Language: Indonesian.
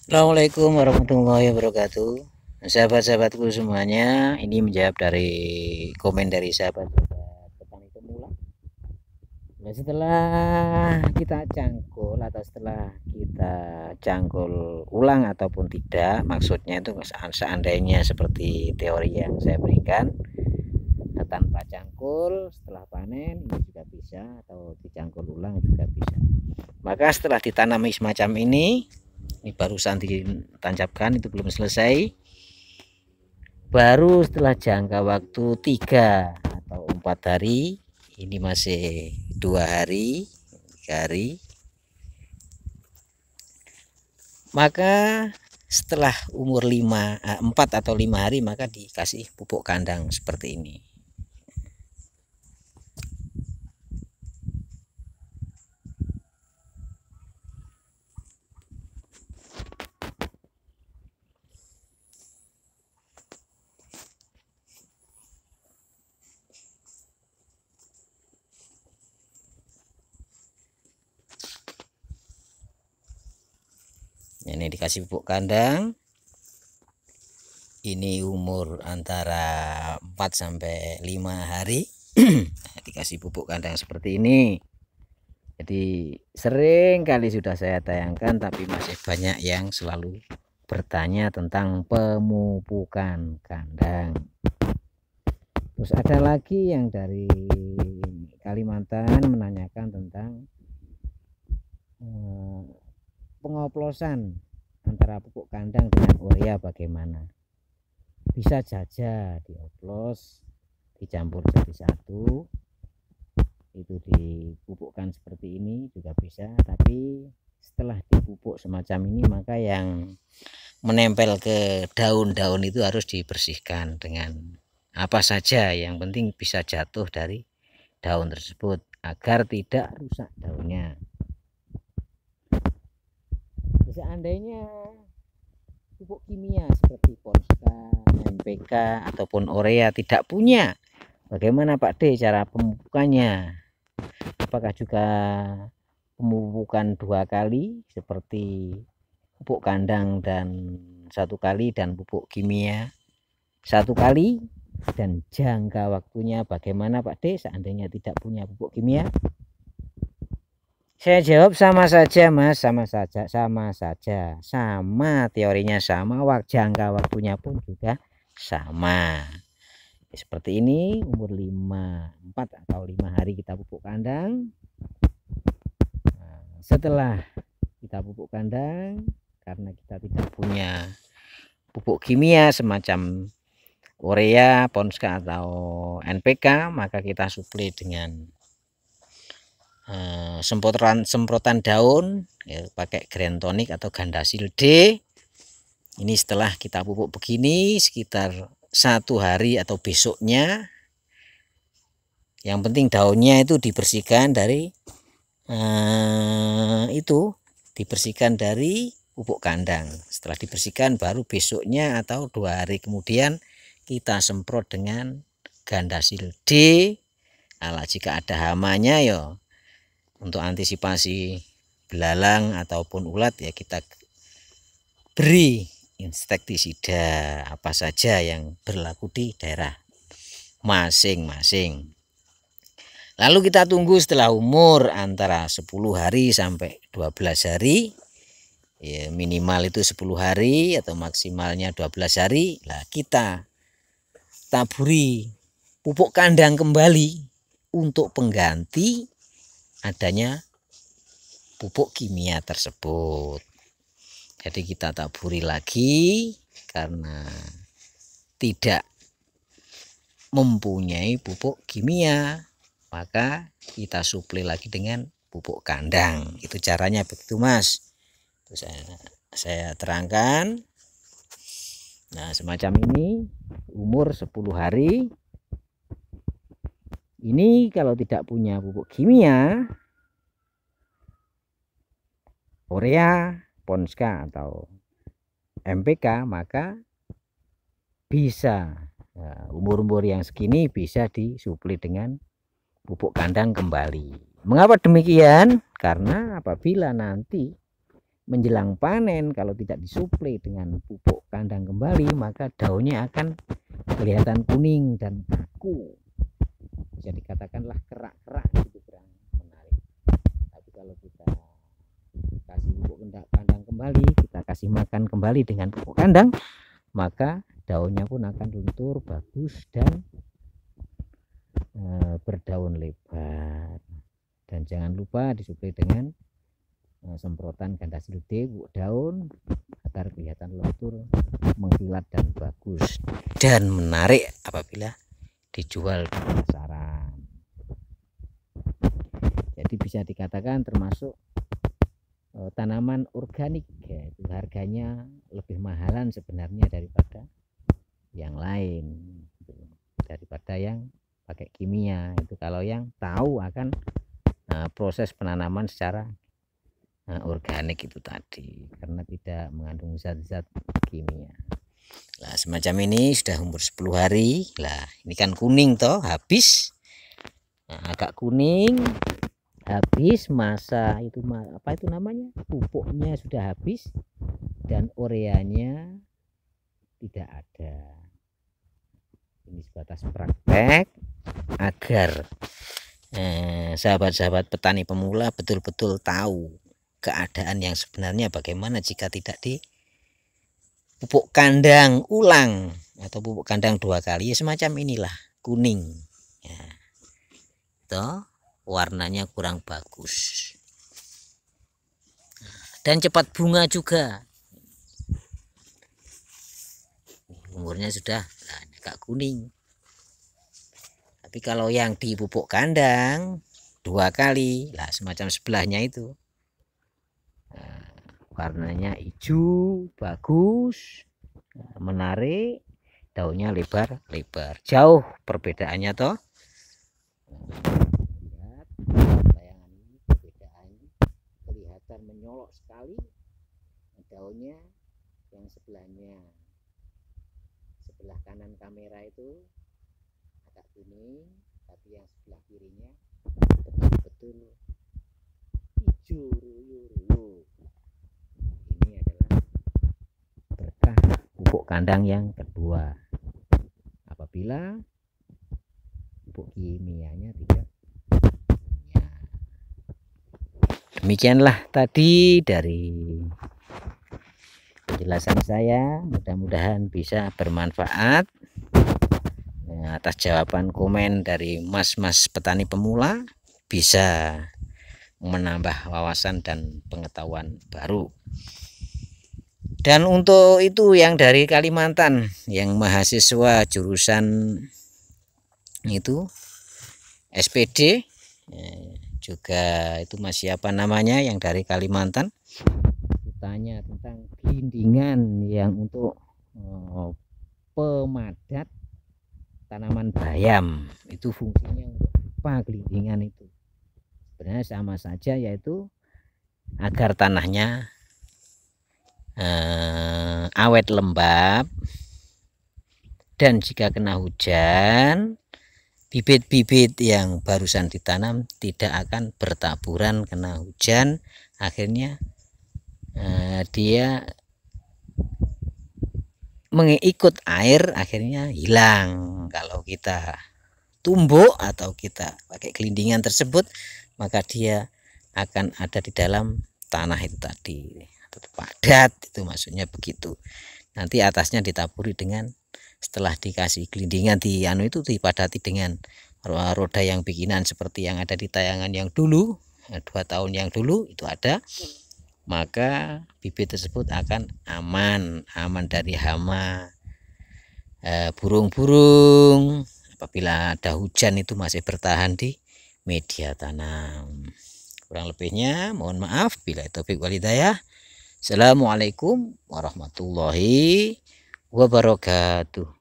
Assalamualaikum warahmatullahi wabarakatuh. Sahabat-sahabatku semuanya, ini menjawab dari komen dari sahabat-sahabat petani pemula. Nah, setelah kita cangkul atau setelah kita cangkul ulang ataupun tidak, maksudnya itu seandainya seperti teori yang saya berikan, tanpa cangkul setelah panen ini juga bisa, atau dicangkul ulang juga bisa. Maka setelah ditanami semacam ini barusan ditancapkan, itu belum selesai. Baru setelah jangka waktu 3 atau 4 hari, ini masih 2 hari, 3 hari, maka setelah umur 4 atau 5 hari maka dikasih pupuk kandang seperti ini. Ini dikasih pupuk kandang. Ini umur antara 4 sampai 5 hari. Dikasih pupuk kandang seperti ini. Jadi sering kali sudah saya tayangkan, tapi masih banyak yang selalu bertanya tentang pemupukan kandang. Terus ada lagi yang dari Kalimantan menanyakan tentang pengoplosan antara pupuk kandang dengan urea bagaimana. Bisa saja dioplos, dicampur jadi satu, itu dipupukkan seperti ini juga bisa. Tapi setelah dipupuk semacam ini, maka yang menempel ke daun-daun itu harus dibersihkan dengan apa saja, yang penting bisa jatuh dari daun tersebut agar tidak rusak daunnya. Seandainya pupuk kimia seperti Ponska, NPK ataupun urea tidak punya, bagaimana Pak D cara pemupukannya? Apakah juga pemupukan 2 kali seperti pupuk kandang dan 1 kali, dan pupuk kimia 1 kali, dan jangka waktunya bagaimana Pak D seandainya tidak punya pupuk kimia? Saya jawab sama saja Mas, sama teorinya sama, jangka waktunya pun juga sama. Seperti ini, umur 4 atau 5 hari kita pupuk kandang. Setelah kita pupuk kandang, karena kita tidak punya pupuk kimia semacam urea, Ponska atau NPK, maka kita suplai dengan semprotan daun ya, pakai Grand Tonic atau Gandasil D. Ini setelah kita pupuk begini sekitar 1 hari atau besoknya, yang penting daunnya itu dibersihkan dari dibersihkan dari pupuk kandang. Setelah dibersihkan baru besoknya atau 2 hari kemudian kita semprot dengan Gandasil D. Jika ada hamanya ya, untuk antisipasi belalang ataupun ulat ya, kita beri insektisida apa saja yang berlaku di daerah masing-masing. Lalu kita tunggu setelah umur antara 10 hari sampai 12 hari. Ya, minimal itu 10 hari atau maksimalnya 12 hari. Lah kita taburi pupuk kandang kembali untuk pengganti adanya pupuk kimia tersebut. Jadi kita taburi lagi karena tidak mempunyai pupuk kimia, maka kita suplai lagi dengan pupuk kandang. Itu caranya begitu Mas. Itu saya terangkan. Nah, semacam ini umur 10 hari. Ini kalau tidak punya pupuk kimia, urea, Ponska atau NPK, maka bisa umur-umur yang segini bisa disuplai dengan pupuk kandang kembali. Mengapa demikian? Karena apabila nanti menjelang panen kalau tidak disuplai dengan pupuk kandang kembali, maka daunnya akan kelihatan kuning dan kaku, bisa dikatakanlah kerak-kerak gitu, kurang menarik. Tapi kalau kita kasih pupuk kandang kembali, kita kasih makan kembali dengan pupuk kandang, maka daunnya pun akan luntur bagus dan berdaun lebar. Dan jangan lupa disuplai dengan semprotan ganda silude pupuk daun agar kelihatan lentur, mengkilat dan bagus dan menarik apabila dijual di pasaran. Jadi bisa dikatakan termasuk tanaman organik, yaitu harganya lebih mahalan sebenarnya daripada yang lain, daripada yang pakai kimia. Itu kalau yang tahu akan proses penanaman secara organik itu tadi, karena tidak mengandung zat-zat kimia. Nah, semacam ini sudah umur 10 hari. Lah, ini kan kuning toh, habis. Nah, agak kuning, habis masa itu apa itu namanya? Pupuknya sudah habis dan ureanya tidak ada. Ini sebatas praktek agar sahabat-sahabat petani pemula betul-betul tahu keadaan yang sebenarnya bagaimana jika tidak di pupuk kandang ulang atau pupuk kandang 2 kali. Ya, semacam inilah kuning ya, toh warnanya kurang bagus dan cepat bunga juga. Umurnya sudah agak kuning. Tapi kalau yang di pupuk kandang 2 kali, lah semacam sebelahnya itu, warnanya hijau bagus, menarik, daunnya lebar-lebar. Jauh perbedaannya toh. Lihat tayangan ini, perbedaan kelihatan menyolok sekali. Daunnya yang sebelahnya, sebelah kanan kamera itu agak kuning, tapi yang sebelah kirinya betul-betul hijau ruyu-ruyu. Ini adalah berkah pupuk kandang yang kedua, apabila pupuk kimianya tidak punya. Demikianlah tadi dari penjelasan saya, mudah-mudahan bisa bermanfaat. Atas jawaban komen dari mas-mas petani pemula, bisa menambah wawasan dan pengetahuan baru. Dan untuk itu yang dari Kalimantan, yang mahasiswa jurusan itu SPD, juga itu masih apa namanya yang dari Kalimantan, tanya tentang gelindingan yang untuk pemadat tanaman bayam, itu fungsinya untuk apa gelindingan itu? Sebenarnya sama saja, yaitu agar tanahnya awet lembab, dan jika kena hujan bibit-bibit yang barusan ditanam tidak akan bertaburan kena hujan, akhirnya dia mengikut air, akhirnya hilang. Kalau kita tumbuk atau kita pakai gelindingan tersebut, maka dia akan ada di dalam tanah itu tadi, padat, itu maksudnya begitu. Nanti atasnya ditaburi dengan, setelah dikasih gelindingan di anu itu dipadati dengan roda yang bikinan seperti yang ada di tayangan yang dulu, 2 tahun yang dulu itu ada, maka bibit tersebut akan aman dari hama, burung-burung. Apabila ada hujan itu masih bertahan di media tanam. Kurang lebihnya mohon maaf, bila taufik wal hidayah. Assalamualaikum warahmatullahi wabarakatuh.